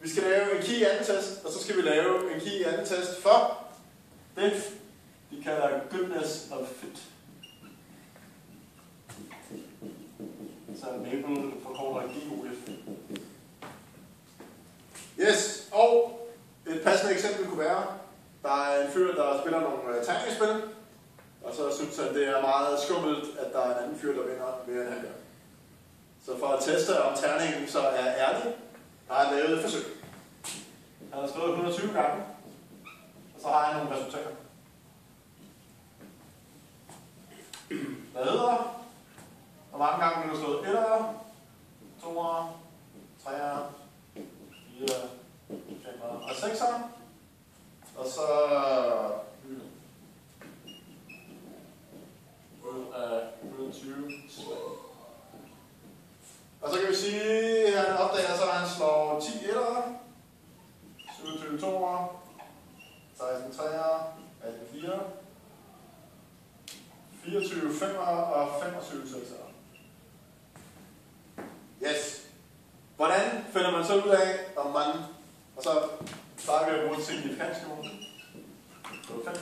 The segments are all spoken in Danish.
Vi skal lave en key anden test, og så skal vi lave en key anden test for det, de kalder goodness of fit. Så Mabel forkorter GOF. Yes, og et passende eksempel kunne være, der er en fyr, der spiller nogle terningsspil, og så synes han, det er meget skummelt, at der er en anden fyr, der vinder mere end han gør. Så for at teste, om terningen så er ærlig, har han lavet et forsøg. Han har slået 120 gange, og så har han nogle resultater. Hvad hedder? Hvor mange gange har du slået 1'ere, 2'ere, 3'ere, 4'ere, 5'ere og 6'ere? Og så ud af 120 slag. Og så kan vi sige, at han opdager så, at han slår 10 1'ere, 27 2'ere, 16 3'ere, 18 4'ere, 24 5'ere og 25 6'ere. Yes. Hvordan finder man så ud af, om man, og så starter vi at bruge signifikanskolen. Det var 5%.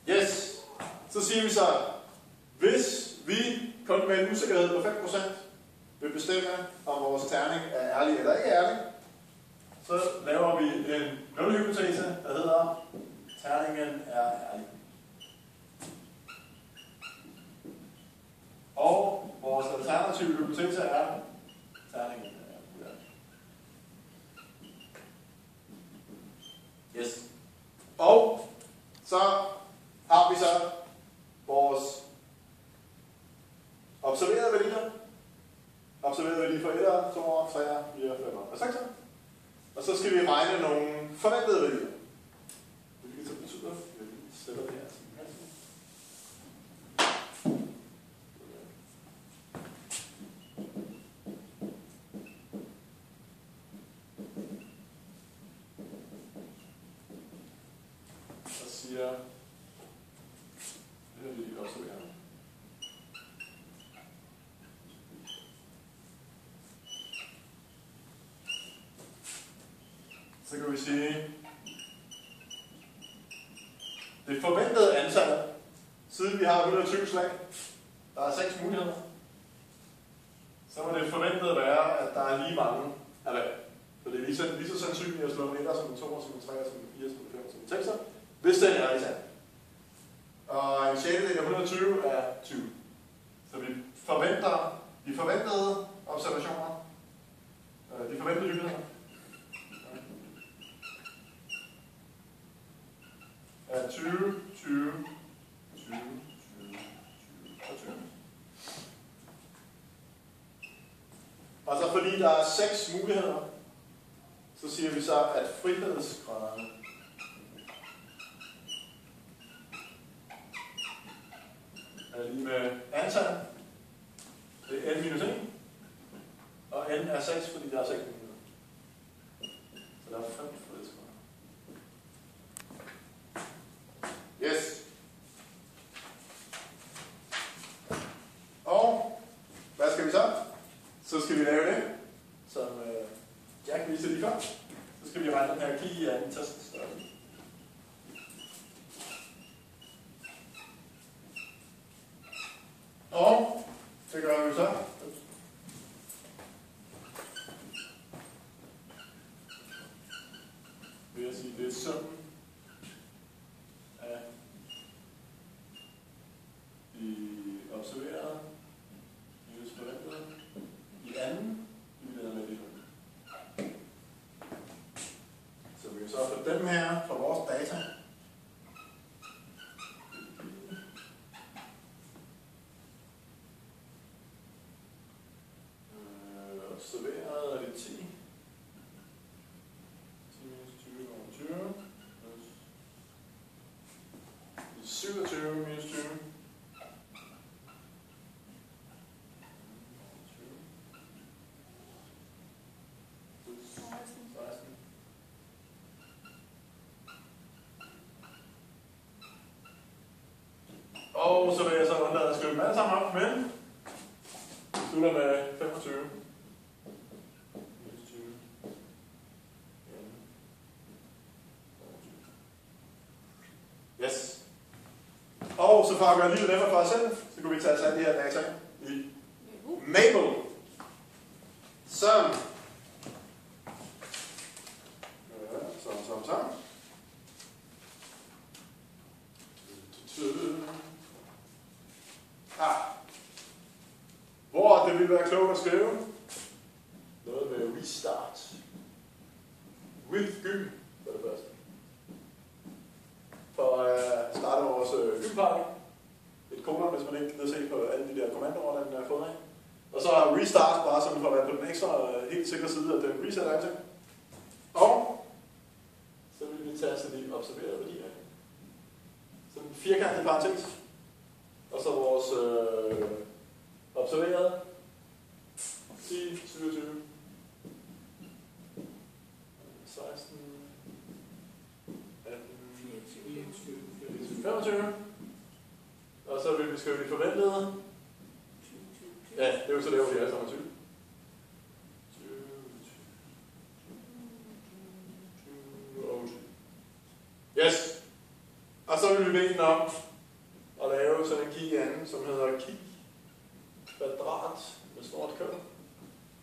Yes. Så siger vi så, hvis vi kun med en usikkerhed på 5% vil bestemme, om vores terning er ærlig eller ikke ærlig, så laver vi en nulhypotese, der hedder, terningen er ærlig. Og vores alternative hypotese er, terningen er uærlig. Yes. Og så har vi så vores observerede værdier. Observerede værdier for 1'ere, 2'ere, 3'ere, 4'ere, 5'ere og 6'ere. Og så skal vi regne nogle forventede værdier. Hvilket så betyder, at vi sætter det her til og siger, det er det, de observerer. Så kan vi sige, det forventede antal, siden vi har 120 slag, der er 6 muligheder, så må det forventede være, at der er lige mange af hver. Så det er lige så sandsynligt at slå en 1'er, som en 2'er, som en 3'er, som en 4'er, som en 5'er, som en 6'er, hvis den er i sand. Og en sjettedel af 120 er 20. Så vi forventer de forventede observationer, de forventede hyppigheder, er 20, 20, 20, 20, 20 og 20. Og så fordi der er 6 muligheder, så siger vi så, at frihedsgraden er lige med antal. Det er n minus 1. Og n er 6, fordi der er 6 muligheder. Så der er 5 frihedsgrader. Yes. Og hvad skal vi så? Så skal vi lave det, som Jack viste lige før. Så skal vi regne den her key i anden test. Og det gør vi så. Vil jeg sige, det er summen af de observerede minus forventede i anden divideret med de forventede. Så vi kan så få dem her fra vores data. Observeret er det 10. 10 minus 20 over 20. 27 minus 20. 16. Og så vil jeg så undlade at skrive dem alle sammen op, men slutter med 25. Yes. Og så for at gøre livet nemmere for os selv, så kunne vi tage os af de her data i Maple. Så. Hvor det ville være klogt at skrive noget med restart. With gym, for det første. For at starte vores gymparty. Et kolon, hvis man ikke kan se på alle de der kommandoer, den er fået af. Og så restart, bare sådan for at være på den ekstra helt sikre side af den reset alting. Og så vil vi tage sådan de observerede værdier. Sådan en firkantet parentes. Og så vores observerede 10, 27, 16, 18, 24, 25. Og så vil vi skrive de forventede. Ja, det er jo så der, hvor vi er sammen 20. Yes. Og så vil vi bede den om at lave sådan en key anden, som hedder key kvadrat med stort K.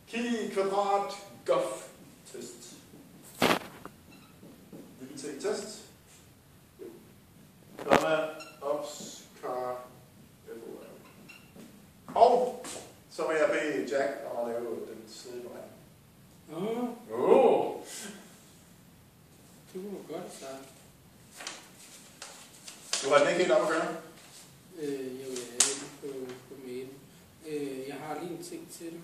Key kvadrat gof test. VBT test. Komma ops car. Og så må jeg bede Jack om at lave den snede på her. Det var godt sagt. Du har den ikke helt op at køre? Jo, jeg er inde på mail. Jeg har lige en ting til dig.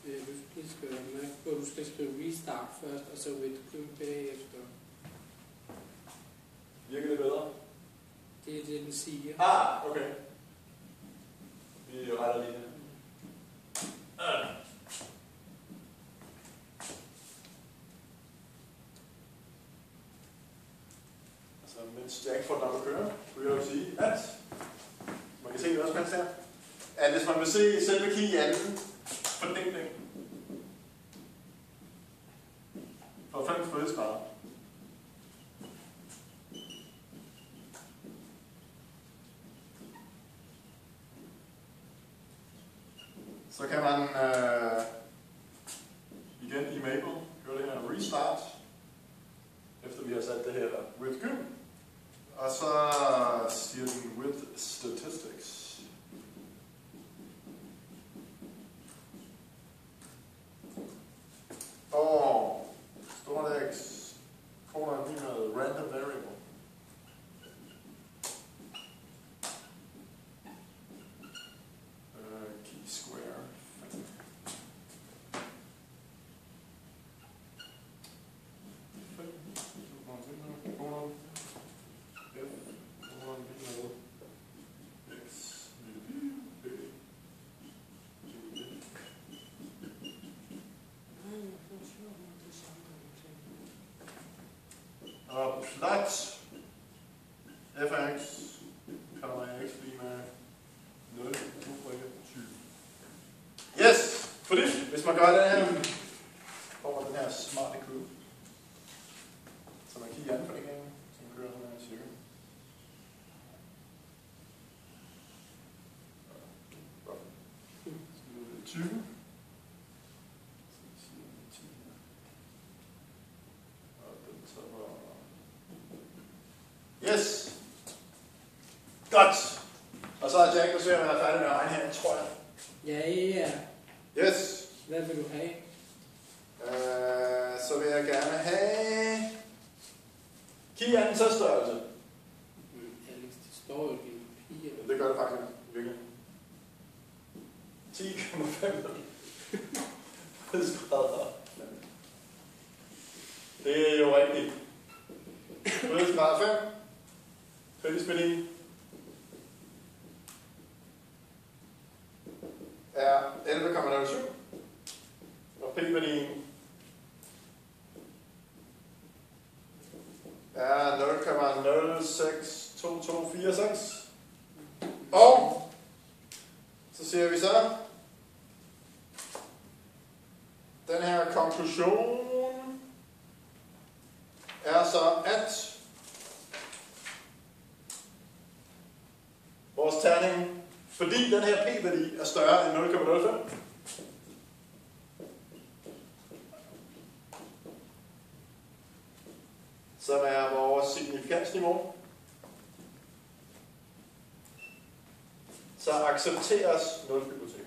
Du skal lige skrive mærke på, at du skal skrive restart først, og så with gym bagefter. Virker det bedre? Det er det, den siger. Okay. Vi retter lige det. Så mens Jack får den op at køre, vil jeg jo sige, at man kan se det også mens her, at hvis man vil se selve key i anden fordeling for 5 frihedsgrader, så kan man igen i Maple køre det her restart, efter vi har sat det her with gym, og så siger den with statistics. Og stort X, kolon lige med random variable. Key square. Og plat fx kan man x blive med 0, 2, 20. Yes! For det, hvis man gør det her, kommer den her smarte kurve. Så man kigger an for det gang, som kører sådan her cirka. Så nu er det 20. Yes! Godt! Og så er Jack og ser, at man er færdig med at regne her, tror jeg. Ja. Yes! Hvad vil du have? Så vil jeg gerne have... Kig af den størrelse. Alex, det står jo i papir. Det gør det faktisk virkelig. 10,5 grader. Det er jo rigtigt. Frihedsgrad 5. Kritisk er 11,07. Og p-værdien er 0,062246. Og så ser vi så den her konklusion er så, at vores terning, fordi den her p-værdi er større end 0,05, som er vores signifikansniveau, så accepteres nulhypotesen.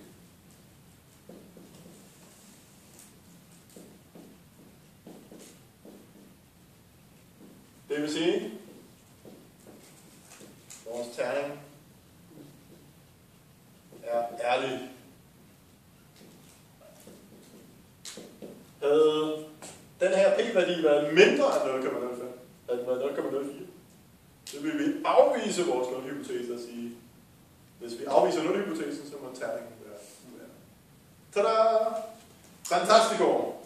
Det vil sige, vores terning er ærlig. Havde den her p-værdi været mindre end 0,05, havde den været 0,04, så vil vi afvise vores nulhypotese og sige, hvis vi afviser nulhypotesen, så må terningen være uærlig. Tada! Fantastico!